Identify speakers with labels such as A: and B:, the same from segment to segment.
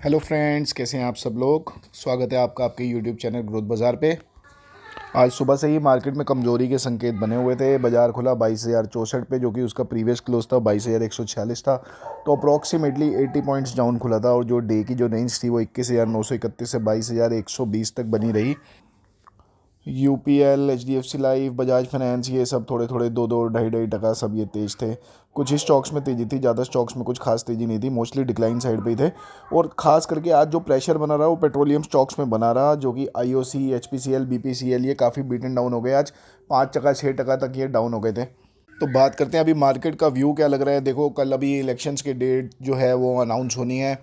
A: Hello friends, कैसे हैं आप सब लोग। स्वागत है आपका आपके यूट्यूब चैनल ग्रोथ बाज़ार पे। आज सुबह से ही मार्केट में कमज़ोरी के संकेत बने हुए थे। बाज़ार खुला 22,064 पे, जो कि उसका प्रीवियस क्लोज था 22,146 था। तो अप्रॉक्सीमेटली 80 पॉइंट्स डाउन खुला था और जो डे की जो रेंज थी वो 21,931 से 22,120 तक बनी रही। UPL, HDFC life, Bajaj finance, ये सब थोड़े थोड़े 2-2, 2.5-2.5 सब ये तेज़ थे। कुछ ही स्टॉक्स में तेज़ी थी, ज़्यादा स्टॉक्स में कुछ खास तेज़ी नहीं थी, मोस्टली डिक्लाइन साइड पे ही थे। और ख़ास करके आज जो प्रेशर बना रहा वो पेट्रोलियम स्टॉक्स में बना रहा, जो कि आईओसी, एचपीसीएल, बीपीसीएल ये काफ़ी बीटन डाउन हो गए। आज 5%, 6% तक ये डाउन हो गए थे। तो बात करते हैं अभी मार्केट का व्यू क्या लग रहा है। देखो, कल अभी इलेक्शंस के डेट जो है वो अनाउंस होनी है।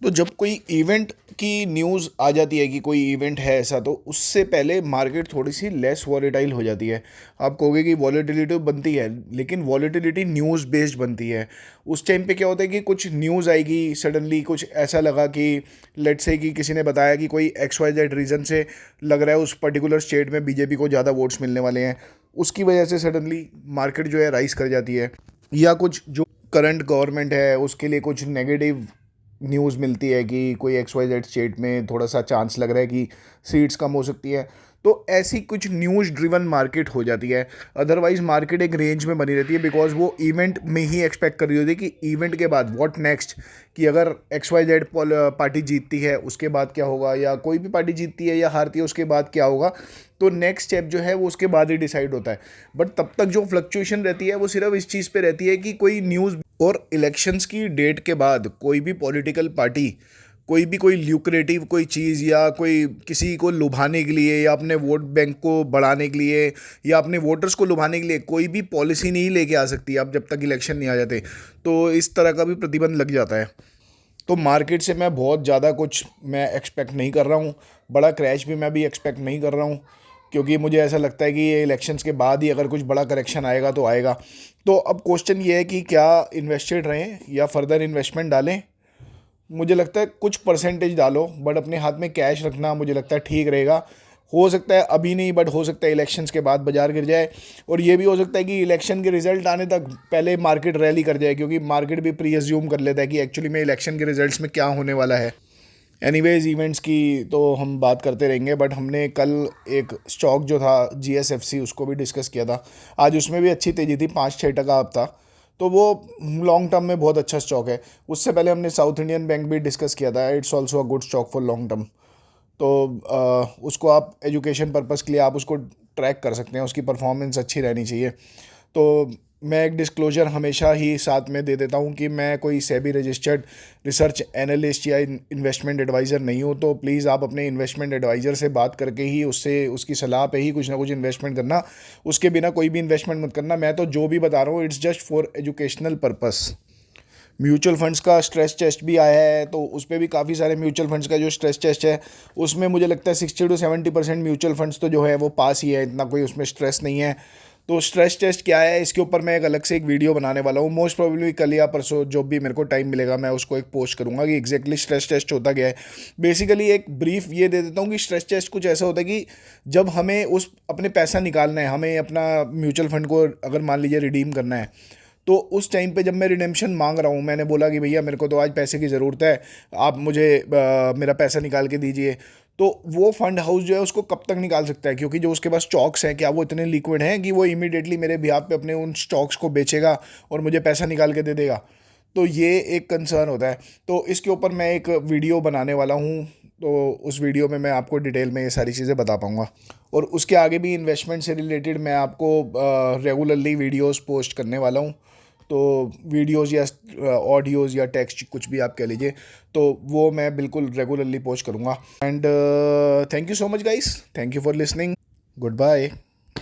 A: तो जब कोई इवेंट की न्यूज़ आ जाती है कि कोई इवेंट है ऐसा, तो उससे पहले मार्केट थोड़ी सी लेस वॉलेटाइल हो जाती है। आप कहोगे कि वॉलेटिलिटी बनती है, लेकिन वॉलेटिलिटी न्यूज़ बेस्ड बनती है। उस टाइम पे क्या होता है कि कुछ न्यूज़ आएगी सडनली, कुछ ऐसा लगा कि लेट्स से कि किसी ने बताया कि कोई XYZ रीज़न से लग रहा है उस पर्टिकुलर स्टेट में बीजेपी को ज़्यादा वोट्स मिलने वाले हैं। उसकी वजह से सडनली मार्केट जो है राइज कर जाती है। या कुछ जो करंट गवर्नमेंट है उसके लिए कुछ नेगेटिव न्यूज़ मिलती है कि कोई XYZ स्टेट में थोड़ा सा चांस लग रहा है कि सीट्स कम हो सकती है। तो ऐसी कुछ न्यूज़ ड्रिवन मार्केट हो जाती है। अदरवाइज मार्केट एक रेंज में बनी रहती है, बिकॉज वो इवेंट में ही एक्सपेक्ट कर रही होती है कि इवेंट के बाद व्हाट नेक्स्ट, कि अगर XYZ पार्टी जीतती है उसके बाद क्या होगा, या कोई भी पार्टी जीतती है या हारती है उसके बाद क्या होगा। तो नेक्स्ट स्टेप जो है वो उसके बाद ही डिसाइड होता है। बट तब तक जो फ्लक्चुएशन रहती है वो सिर्फ इस चीज़ पे रहती है कि कोई न्यूज़ और इलेक्शंस की डेट के बाद कोई भी पॉलिटिकल पार्टी कोई ल्यूक्रेटिव कोई चीज़ या कोई किसी को लुभाने के लिए या अपने वोट बैंक को बढ़ाने के लिए या अपने वोटर्स को लुभाने के लिए कोई भी पॉलिसी नहीं लेके आ सकती अब जब तक इलेक्शन नहीं आ जाते। तो इस तरह का भी प्रतिबंध लग जाता है। तो मार्केट से मैं बहुत ज़्यादा कुछ मैं एक्सपेक्ट नहीं कर रहा हूँ। बड़ा क्रैश भी मैं भी एक्सपेक्ट नहीं कर रहा हूँ, क्योंकि मुझे ऐसा लगता है कि ये इलेक्शंस के बाद ही अगर कुछ बड़ा करेक्शन आएगा तो आएगा। तो अब क्वेश्चन ये है कि क्या इन्वेस्टेड रहें या फर्दर इन्वेस्टमेंट डालें। मुझे लगता है कुछ परसेंटेज डालो, बट अपने हाथ में कैश रखना मुझे लगता है ठीक रहेगा। हो सकता है अभी नहीं, बट हो सकता है इलेक्शंस के बाद बाजार गिर जाए। और ये भी हो सकता है कि इलेक्शन के रिजल्ट आने तक पहले मार्केट रैली कर जाए, क्योंकि मार्केट भी प्री अज्यूम कर लेता है कि एक्चुअली में इलेक्शन के रिजल्ट्स में क्या होने वाला है। एनीवेज, इवेंट्स की तो हम बात करते रहेंगे, बट हमने कल एक स्टॉक जो था GSFC उसको भी डिस्कस किया था। आज उसमें भी अच्छी तेज़ी थी, 5-6% अप था। तो वो लॉन्ग टर्म में बहुत अच्छा स्टॉक है। उससे पहले हमने साउथ इंडियन बैंक भी डिस्कस किया था। It's also a good stock for long term. तो उसको आप एजुकेशन पर्पज़ के लिए आप उसको ट्रैक कर सकते हैं, उसकी परफॉर्मेंस अच्छी रहनी चाहिए। तो मैं एक डिस्क्लोजर हमेशा ही साथ में दे देता हूँ कि मैं कोई सेबी रजिस्टर्ड रिसर्च एनालिस्ट या इन्वेस्टमेंट एडवाइज़र नहीं हूँ। तो प्लीज़ आप अपने इन्वेस्टमेंट एडवाइज़र से बात करके ही उससे उसकी सलाह पे ही कुछ ना कुछ इन्वेस्टमेंट करना। उसके बिना कोई भी इन्वेस्टमेंट मत करना। मैं तो जो भी बता रहा हूँ it's just for educational purpose. Mutual funds का स्ट्रेस टेस्ट भी आया है, तो उस पर भी काफ़ी सारे म्यूचुअल फंड्स का जो स्ट्रेस टेस्ट है उसमें मुझे लगता है 60-70% म्यूचुअल फंड्स तो जो है वो पास ही है, इतना कोई उसमें स्ट्रेस नहीं है। तो स्ट्रेस टेस्ट क्या है, इसके ऊपर मैं एक अलग से एक वीडियो बनाने वाला हूँ। मोस्ट प्रोबेबली कल या परसों जो भी मेरे को टाइम मिलेगा मैं उसको एक पोस्ट करूँगा कि एग्जैक्टली स्ट्रेस टेस्ट होता क्या है। बेसिकली एक ब्रीफ ये दे देता हूँ कि स्ट्रेस टेस्ट कुछ ऐसा होता है कि जब हमें उस अपने पैसा निकालना है, हमें अपना म्यूचुअल फंड को अगर मान लीजिए रिडीम करना है, तो उस टाइम पे जब मैं रिडेम्पशन मांग रहा हूँ, मैंने बोला कि भैया मेरे को तो आज पैसे की ज़रूरत है, आप मुझे मेरा पैसा निकाल के दीजिए। तो वो फंड हाउस जो है उसको कब तक निकाल सकता है, क्योंकि जो उसके पास स्टॉक्स हैं क्या वो इतने लिक्विड हैं कि वो इमीडिएटली मेरे बिहाफ पे अपने उन स्टॉक्स को बेचेगा और मुझे पैसा निकाल के दे देगा। तो ये एक कंसर्न होता है। तो इसके ऊपर मैं एक वीडियो बनाने वाला हूँ, तो उस वीडियो में मैं आपको डिटेल में ये सारी चीज़ें बता पाऊँगा। और उसके आगे भी इन्वेस्टमेंट से रिलेटेड मैं आपको रेगुलरली वीडियोस पोस्ट करने वाला हूँ। तो वीडियोस या ऑडियोज़ या टेक्स्ट कुछ भी आप कह लीजिए, तो वो मैं बिल्कुल रेगुलरली पोस्ट करूँगा। And thank you so much guys, thank you for listening, good bye.